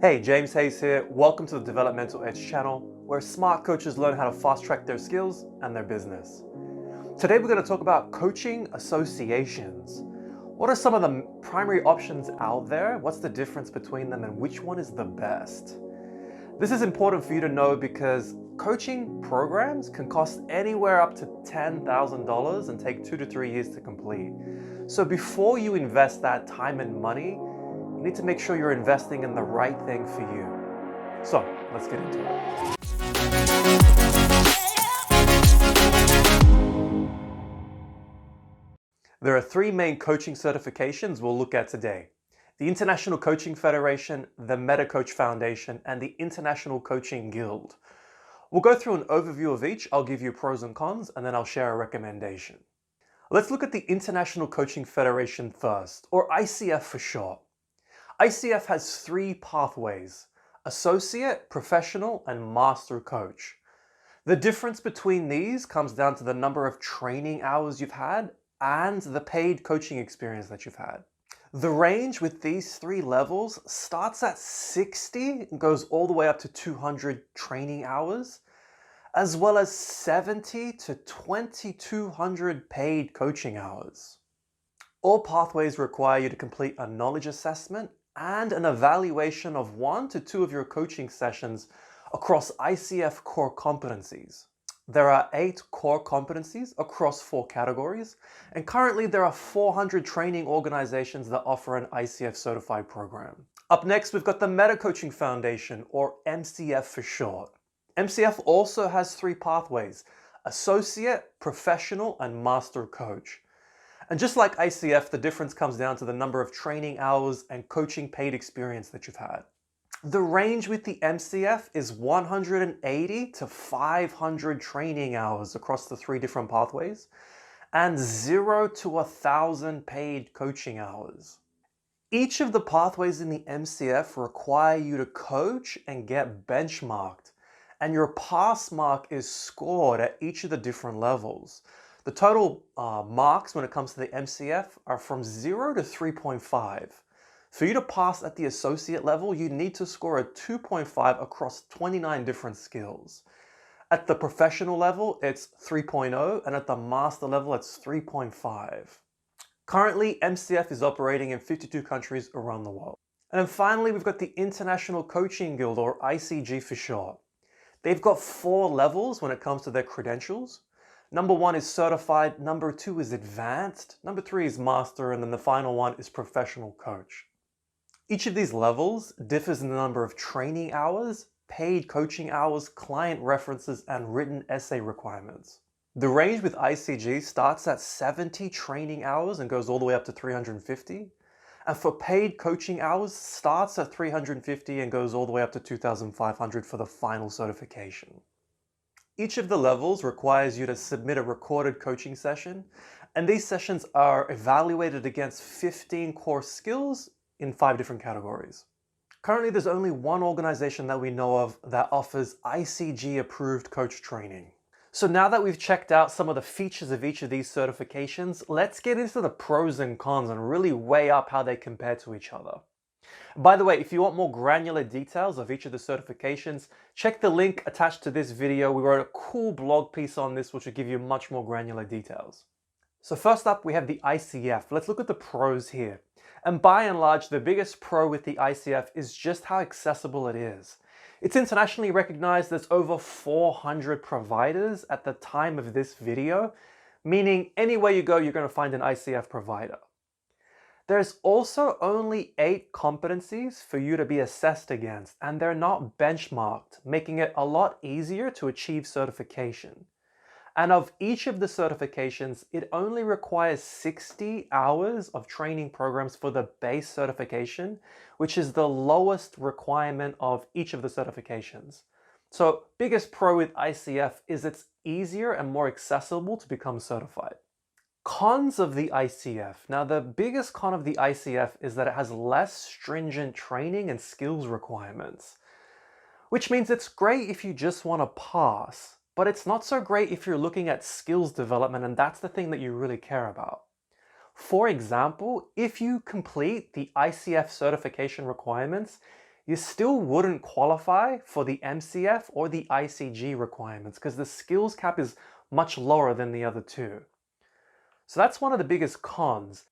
Hey, James Hayes here. Welcome to the Developmental Edge channel, where smart coaches learn how to fast track their skills and their business. Today, we're going to talk about coaching associations. What are some of the primary options out there? What's the difference between them, and which one is the best? This is important for you to know because coaching programs can cost anywhere up to $10,000 and take 2 to 3 years to complete. So before you invest that time and money, you need to make sure you're investing in the right thing for you. So let's get into it. There are three main coaching certifications we'll look at today: the International Coaching Federation, the MetaCoach Foundation, and the International Coaching Guild. We'll go through an overview of each. I'll give you pros and cons, and then I'll share a recommendation. Let's look at the International Coaching Federation first, or ICF for short. ICF has three pathways: associate, professional, and master coach. The difference between these comes down to the number of training hours you've had and the paid coaching experience that you've had. The range with these three levels starts at 60 and goes all the way up to 200 training hours, as well as 70 to 2,200 paid coaching hours. All pathways require you to complete a knowledge assessment and an evaluation of 1 to 2 of your coaching sessions across ICF core competencies. There are 8 core competencies across 4 categories, and currently there are 400 training organizations that offer an ICF certified program. Up next, we've got the MetaCoaching Foundation, or MCF for short. MCF also has 3 pathways: associate, professional, and master coach. And just like ICF, the difference comes down to the number of training hours and coaching paid experience that you've had. The range with the MCF is 180 to 500 training hours across the 3 different pathways, and 0 to 1,000 paid coaching hours. Each of the pathways in the MCF require you to coach and get benchmarked, and your pass mark is scored at each of the different levels. The total marks when it comes to the MCF are from 0 to 3.5. For you to pass at the associate level, you need to score a 2.5 across 29 different skills. At the professional level, it's 3.0, and at the master level, it's 3.5. Currently, MCF is operating in 52 countries around the world. And then finally, we've got the International Coaching Guild, or ICG for short. They've got 4 levels when it comes to their credentials. Number 1 is certified, number 2 is advanced, number 3 is master, and then the final one is professional coach. Each of these levels differs in the number of training hours, paid coaching hours, client references, and written essay requirements. The range with ICG starts at 70 training hours and goes all the way up to 350. And for paid coaching hours, starts at 350 and goes all the way up to 2,500 for the final certification. Each of the levels requires you to submit a recorded coaching session, and these sessions are evaluated against 15 core skills in 5 different categories. Currently, there's only one organization that we know of that offers ICG approved coach training. So now that we've checked out some of the features of each of these certifications, let's get into the pros and cons and really weigh up how they compare to each other. By the way, if you want more granular details of each of the certifications, check the link attached to this video. We wrote a cool blog piece on this which will give you much more granular details. So first up, we have the ICF. Let's look at the pros here. And by and large, the biggest pro with the ICF is just how accessible it is. It's internationally recognized. There's over 400 providers at the time of this video, meaning anywhere you go, you're going to find an ICF provider. There's also only 8 competencies for you to be assessed against, and they're not benchmarked, making it a lot easier to achieve certification. And of each of the certifications, it only requires 60 hours of training programs for the base certification, which is the lowest requirement of each of the certifications. So, biggest pro with ICF is it's easier and more accessible to become certified. Cons of the ICF. Now, the biggest con of the ICF is that it has less stringent training and skills requirements, which means it's great if you just want to pass. But it's not so great if you're looking at skills development and that's the thing that you really care about. For example, if you complete the ICF certification requirements, you still wouldn't qualify for the MCF or the ICG requirements because the skills cap is much lower than the other two. So that's one of the biggest cons.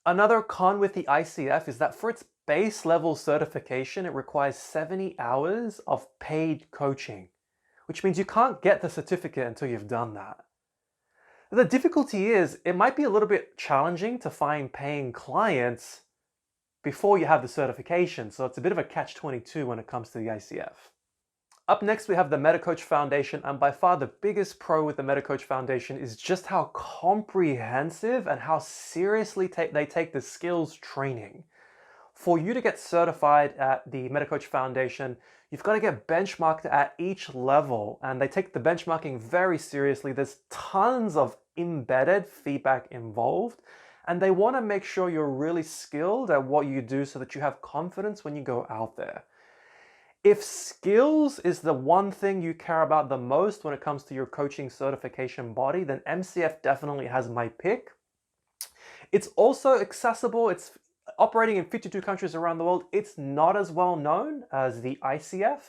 Another con with the ICF is that for its base level certification, it requires 70 hours of paid coaching, which means you can't get the certificate until you've done that. The difficulty is it might be a little bit challenging to find paying clients before you have the certification, so it's a bit of a catch-22 when it comes to the ICF. Up next, we have the MetaCoach Foundation, and by far the biggest pro with the MetaCoach Foundation is just how comprehensive and how seriously they take the skills training. For you to get certified at the MetaCoach Foundation, you've got to get benchmarked at each level, and they take the benchmarking very seriously. There's tons of embedded feedback involved, and they want to make sure you're really skilled at what you do so that you have confidence when you go out there. If skills is the one thing you care about the most when it comes to your coaching certification body, then MCF definitely has my pick. It's also accessible. It's operating in 52 countries around the world. It's not as well known as the ICF.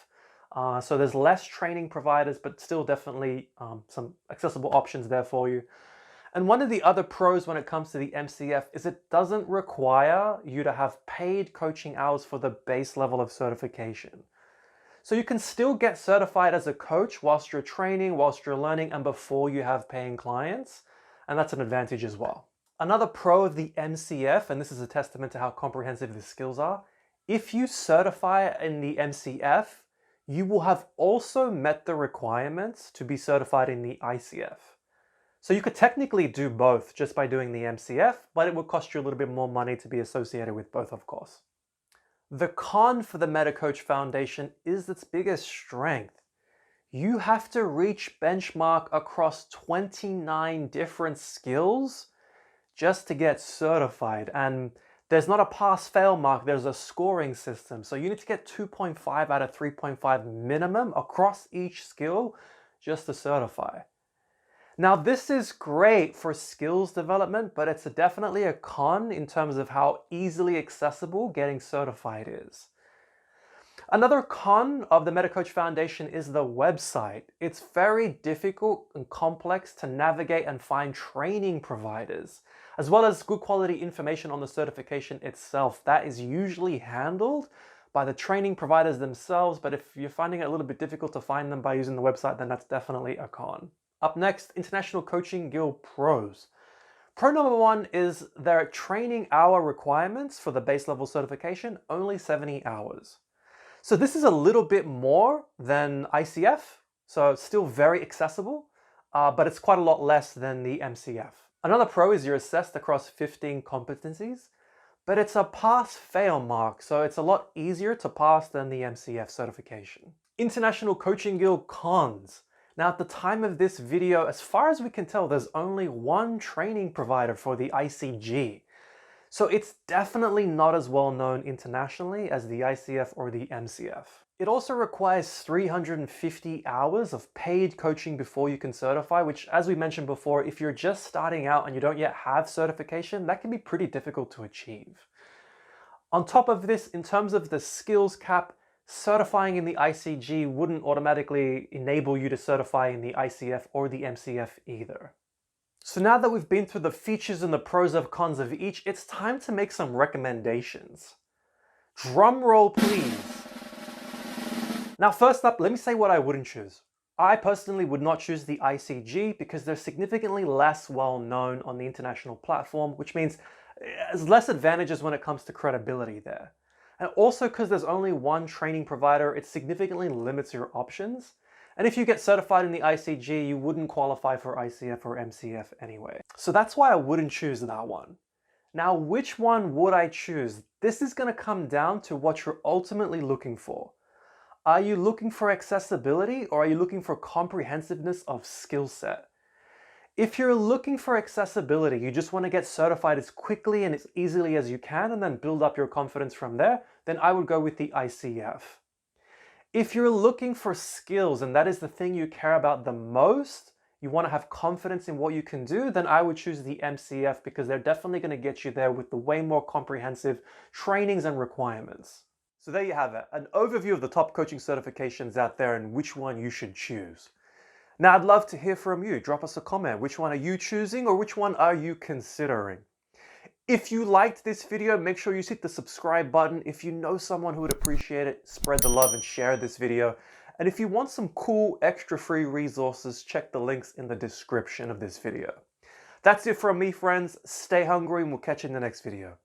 So there's less training providers, but still definitely some accessible options there for you. And one of the other pros when it comes to the MCF is it doesn't require you to have paid coaching hours for the base level of certification. So you can still get certified as a coach whilst you're training, whilst you're learning, and before you have paying clients. And that's an advantage as well. Another pro of the MCF, and this is a testament to how comprehensive the skills are, if you certify in the MCF, you will have also met the requirements to be certified in the ICF. So you could technically do both just by doing the MCF, but it would cost you a little bit more money to be associated with both, of course. The con for the MetaCoach Foundation is its biggest strength. You have to reach benchmark across 29 different skills just to get certified. And there's not a pass-fail mark, there's a scoring system. So you need to get 2.5 out of 3.5 minimum across each skill just to certify. Now, this is great for skills development, but it's definitely a con in terms of how easily accessible getting certified is. Another con of the MetaCoach Foundation is the website. It's very difficult and complex to navigate and find training providers, as well as good quality information on the certification itself. That is usually handled by the training providers themselves, but if you're finding it a little bit difficult to find them by using the website, then that's definitely a con. Up next, International Coaching Guild pros. Pro number one is their training hour requirements for the base level certification, only 70 hours. So this is a little bit more than ICF, so it's still very accessible, but it's quite a lot less than the MCF. Another pro is you're assessed across 15 competencies, but it's a pass-fail mark, so it's a lot easier to pass than the MCF certification. International Coaching Guild cons. Now, at the time of this video, as far as we can tell, there's only one training provider for the ICG. So it's definitely not as well known internationally as the ICF or the MCF. It also requires 350 hours of paid coaching before you can certify, which, as we mentioned before, if you're just starting out and you don't yet have certification, that can be pretty difficult to achieve. On top of this, in terms of the skills cap, certifying in the ICG wouldn't automatically enable you to certify in the ICF or the MCF either. So now that we've been through the features and the pros and cons of each, it's time to make some recommendations. Drum roll, please. Now, first up, let me say what I wouldn't choose. I personally would not choose the ICG because they're significantly less well known on the international platform, which means there's less advantages when it comes to credibility there. And also because there's only one training provider, it significantly limits your options. And if you get certified in the ICG, you wouldn't qualify for ICF or MCF anyway. So that's why I wouldn't choose that one. Now, which one would I choose? This is going to come down to what you're ultimately looking for. Are you looking for accessibility or are you looking for comprehensiveness of skill set? If you're looking for accessibility, you just want to get certified as quickly and as easily as you can and then build up your confidence from there, then I would go with the ICF. If you're looking for skills and that is the thing you care about the most, you want to have confidence in what you can do, then I would choose the MCF because they're definitely going to get you there with the way more comprehensive trainings and requirements. So there you have it, an overview of the top coaching certifications out there and which one you should choose. Now, I'd love to hear from you. Drop us a comment. Which one are you choosing or which one are you considering? If you liked this video, make sure you hit the subscribe button. If you know someone who would appreciate it, spread the love and share this video. And if you want some cool extra free resources, check the links in the description of this video. That's it from me, friends. Stay hungry and we'll catch you in the next video.